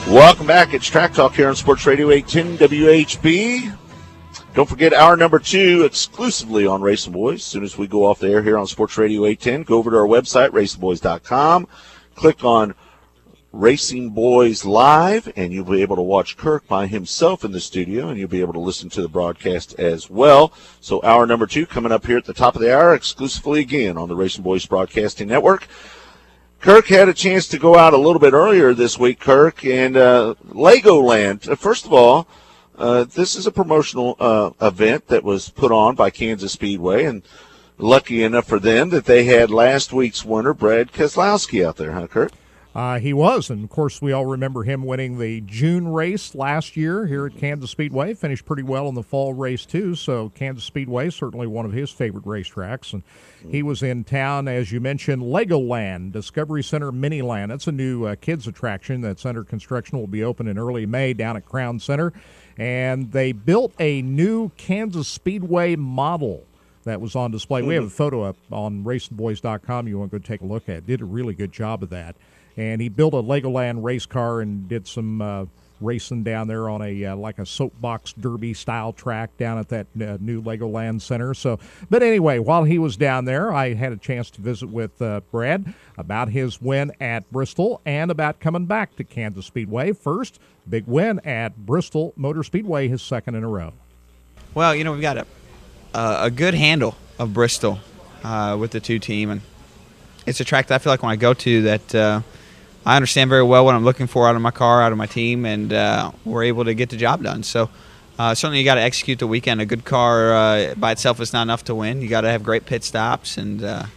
Welcome back. It's Track Talk here on Sports Radio 810 WHB. Don't forget hour number 2 exclusively on RacinBoys. As soon as we go off the air here on Sports Radio 810, go over to our website, RacinBoys.com. Click on RacinBoys Live, and you'll be able to watch Kirk by himself in the studio, and you'll be able to listen to the broadcast as well. So hour number 2 coming up here at the top of the hour, exclusively again on the RacinBoys Broadcasting Network. Kirk had a chance to go out a little bit earlier this week, Kirk, and Legoland. First of all, this is a promotional event that was put on by Kansas Speedway, and lucky enough for them that they had last week's winner, Brad Keselowski, out there, huh, Kirk? He was, and of course we all remember him winning the June race last year here at Kansas Speedway. Finished pretty well in the fall race too, so Kansas Speedway certainly one of his favorite racetracks. And he was in town, as you mentioned, Legoland, Discovery Center Miniland. That's a new kids attraction that's under construction. Will be open in early May down at Crown Center. And they built a new Kansas Speedway model that was on display. We have a photo up on RacinBoys.com you want to go take a look at. Did a really good job of that. And he built a Legoland race car and did some racing down there on a like a soapbox derby style track down at that new Legoland Center. So, but anyway, while he was down there, I had a chance to visit with Brad about his win at Bristol and about coming back to Kansas Speedway. First, big win at Bristol Motor Speedway, his second in a row. Well, you know, we've got a good handle of Bristol with the two team, and it's a track that I feel like when I go to that I understand very well what I'm looking for out of my car, out of my team, and we're able to get the job done. So certainly you got to execute the weekend. A good car by itself is not enough to win. You got to have great pit stops and got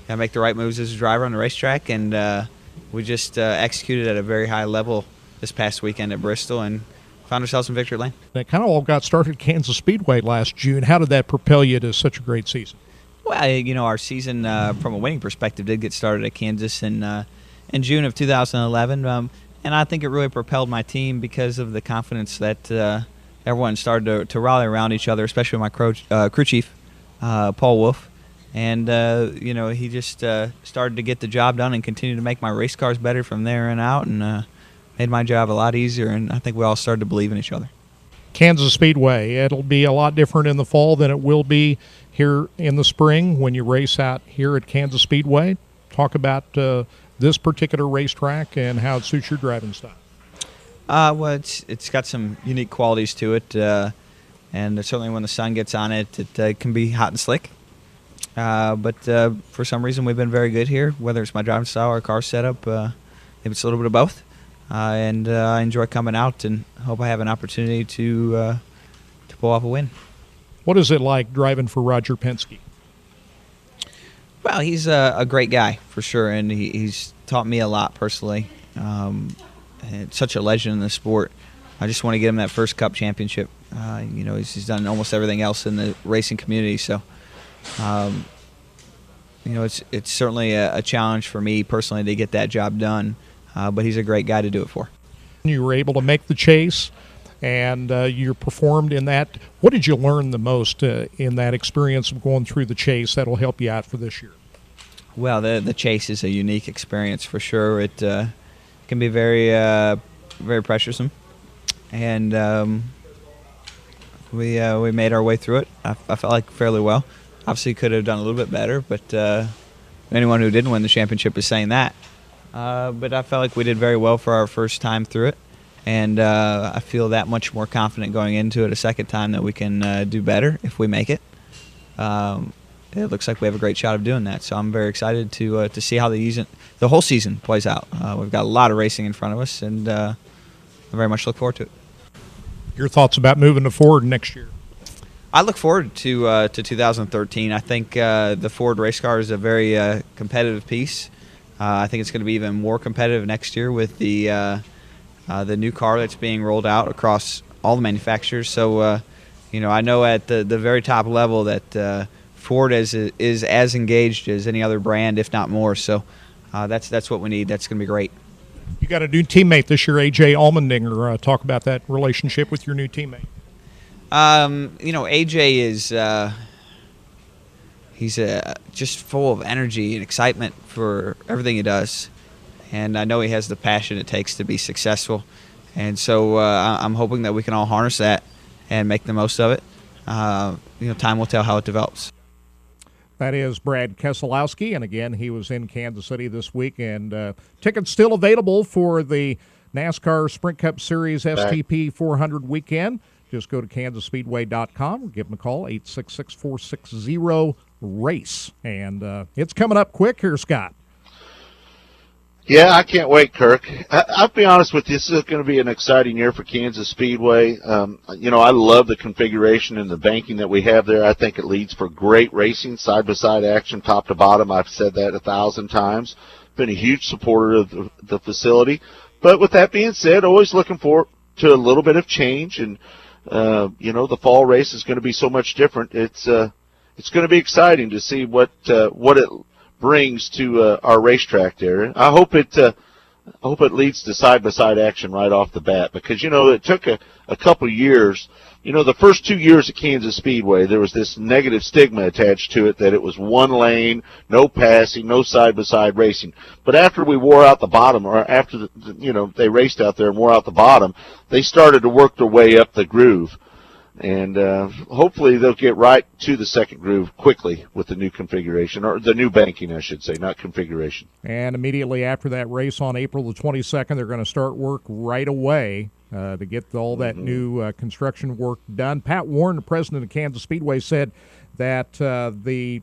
to make the right moves as a driver on the racetrack. And we just executed at a very high level this past weekend at Bristol and found ourselves in victory lane. That kind of all got started at Kansas Speedway last June. How did that propel you to such a great season? Well, you know, our season from a winning perspective did get started at Kansas in June of 2011, and I think it really propelled my team because of the confidence that everyone started to rally around each other, especially my crew chief, Paul Wolf. And, you know, he just started to get the job done and continued to make my race cars better from there and out, and made my job a lot easier, and I think we all started to believe in each other. Kansas Speedway, it'll be a lot different in the fall than it will be here in the spring when you race out here at Kansas Speedway. Talk about this particular racetrack and how it suits your driving style. Well, it's got some unique qualities to it, and certainly when the sun gets on it, it can be hot and slick. But for some reason, we've been very good here, whether it's my driving style or car setup. Maybe it's a little bit of both. And I enjoy coming out and hope I have an opportunity to pull off a win. What is it like driving for Roger Penske? Well, he's a great guy for sure, and he's taught me a lot personally. And such a legend in the sport. I just want to get him that first Cup championship. You know, he's done almost everything else in the racing community, so you know, it's certainly a challenge for me personally to get that job done. But he's a great guy to do it for. You were able to make the chase, and you performed in that. What did you learn the most in that experience of going through the chase that'll help you out for this year? Well, the chase is a unique experience for sure. It can be very, very pressuresome, and we made our way through it. I felt like fairly well. Obviously, could have done a little bit better, but anyone who didn't win the championship is saying that. But I felt like we did very well for our first time through it, and I feel that much more confident going into it a second time that we can do better if we make it. It looks like we have a great shot of doing that, so I'm very excited to see how the whole season plays out. We've got a lot of racing in front of us, and I very much look forward to it. Your thoughts about moving to Ford next year? I look forward to 2013. I think the Ford race car is a very competitive piece. I think it's going to be even more competitive next year with the new car that's being rolled out across all the manufacturers. So, you know, I know at the very top level that Ford is as engaged as any other brand, if not more. So that's what we need. That's going to be great. You got a new teammate this year, AJ Allmendinger. Talk about that relationship with your new teammate. You know, AJ is he's just full of energy and excitement for everything he does, and I know he has the passion it takes to be successful. And so I'm hoping that we can all harness that and make the most of it. Time will tell how it develops. That is Brad Keselowski, and again, he was in Kansas City this week, and tickets still available for the NASCAR Sprint Cup Series STP 400 weekend. Just go to kansasspeedway.com or give them a call, 866-460-RACE. And it's coming up quick here, Scott. Yeah, I can't wait, Kirk. I'll be honest with you, this is going to be an exciting year for Kansas Speedway. I love the configuration and the banking that we have there. I think it leads for great racing, side-by-side action, top to bottom. I've said that 1,000 times. Been a huge supporter of the facility. But with that being said, always looking forward to a little bit of change. And, the fall race is going to be so much different. It's going to be exciting to see what it brings to our racetrack there. I hope it leads to side-by-side action right off the bat, because it took a couple years. The first 2 years at Kansas Speedway, there was this negative stigma attached to it that it was one lane, no passing, no side-by-side racing. But after we wore out the bottom, or after they raced out there and wore out the bottom, they started to work their way up the groove. And hopefully they'll get right to the second groove quickly with the new configuration, or the new banking, I should say, not configuration. And immediately after that race on April the 22nd, they're going to start work right away to get all that new construction work done. Pat Warren, the president of Kansas Speedway, said that the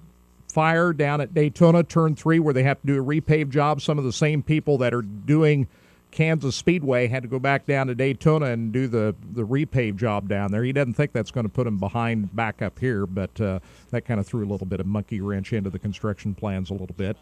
fire down at Daytona, Turn 3, where they have to do a repave job, some of the same people that are doing Kansas Speedway had to go back down to Daytona and do the repave job down there. He doesn't think that's going to put him behind back up here, but that kind of threw a little bit of monkey wrench into the construction plans a little bit.